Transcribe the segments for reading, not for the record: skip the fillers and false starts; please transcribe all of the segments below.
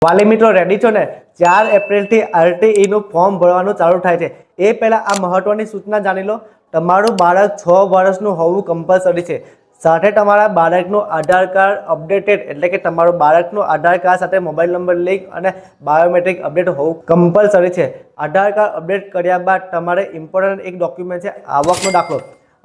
વાલી મિત્રો રેડી છો ને? 4 એપ્રિલથી આરટીઈ નું ફોર્મ ભરવાનું ચાલુ થાય છે। એ પહેલા આ મહત્વની સૂચના જાણી લો। તમારું બાળક 6 વર્ષનું હોવું કમ્પલસરી છે। સાથે તમારા બાળકનું આધાર કાર્ડ અપડેટેડ એટલે કે તમારું બાળકનું આધાર કાર્ડ સાથે મોબાઈલ નંબર લિંક અને બાયોમેટ્રિક અપડેટ હોવું કમ્પલસરી છે। આધાર કાર્ડ અપડેટ કર્યા બાદ તમારે ઇમ્પોર્ટન્ટ એક ડોક્યુમેન્ટ છે આવકનો દાખલો।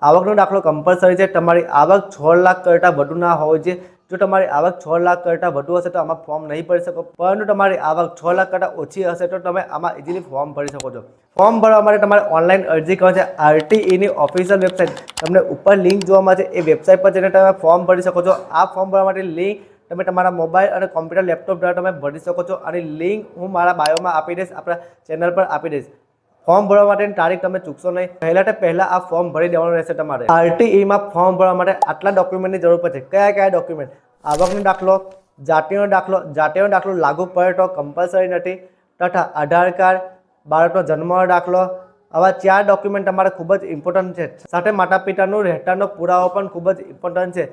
આવકનો દાખલો કમ્પલસરી છે। તમારી આવક 6 લાખ કરતાં વધુ ના હોવી જોઈએ। જો તમારી આવક 6 લાખ કરતાં વધુ હશે તો આમાં ફોર્મ નહીં ભરી શકો, પરંતુ તમારી આવક 6 લાખ કરતાં ઓછી હશે તો તમે આમાં ઇઝીલી ફોર્મ ભરી શકો છો। ફોર્મ ભરવા માટે તમારે ઓનલાઈન અરજી કરવાની છે। આરટીઈની ઓફિશિયલ વેબસાઇટ તમને ઉપર લિંક જોવા મળશે, એ વેબસાઇટ પર જઈને તમે ફોર્મ ભરી શકો છો। આ ફોર્મ ભરવા માટે લિંક તમે તમારા મોબાઈલ અને કોમ્પ્યુટર લેપટોપ દ્વારા તમે ભરી શકો છો। અને લિંક હું મારા બાયોમાં આપી દઈશ, આપણા ચેનલ પર આપી દઈશ। ફોર્મ ભરવા માટેની તારીખ તમે ચૂકશો નહીં। પહેલા આ ફોર્મ ભરી દેવાનું રહેશે તમારે। આરટીઈમાં ફોર્મ ભરવા માટે આટલા ડોક્યુમેન્ટની જરૂર પડશે। કયા ડોક્યુમેન્ટ? આવકનો દાખલો, જાતિનો દાખલો લાગુ પડે તો કમ્પલસરી નથી, તથા આધાર કાર્ડ, બાળકનો જન્મનો દાખલો, આવા 4 ડોક્યુમેન્ટ તમારે ખૂબ જ ઇમ્પોર્ટન્ટ છે। સાથે માતા પિતાનું રહેઠાણનો પુરાવો પણ ખૂબ જ ઇમ્પોર્ટન્ટ છે।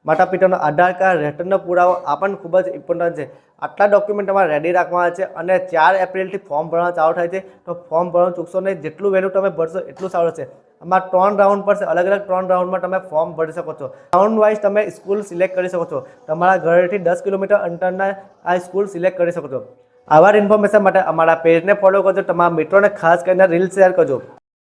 માતા પિતાનો આધાર કાર્ડ, રહેઠાણનો પુરાવો આ પણ ખૂબ જ ઇમ્પોર્ટન્ટ છે। આટલા ડોક્યુમેન્ટ તમારે રેડી રાખવાના છે। અને 4 એપ્રિલથી ફોર્મ ભરવાનું ચાલુ થાય છે, તો ફોર્મ ભરવાનું ચૂકશો નહીં। જેટલું વહેલું તમે ભરશો એટલું સારું છે। આમાં 3 રાઉન્ડ પડશે, અલગ અલગ 3 રાઉન્ડમાં તમે ફોર્મ ભરી શકો છો। રાઉન્ડ વાઇઝ તમે સ્કૂલ સિલેક્ટ કરી શકો છો। તમારા ઘરેથી 10 કિલોમીટર અંતરના આ સ્કૂલ સિલેક્ટ કરી શકો છો। આવા ઇન્ફોર્મેશન માટે અમારા પેજને ફોલો કરજો, તમારા મિત્રોને ખાસ કરીને રીલ શેર કરજો।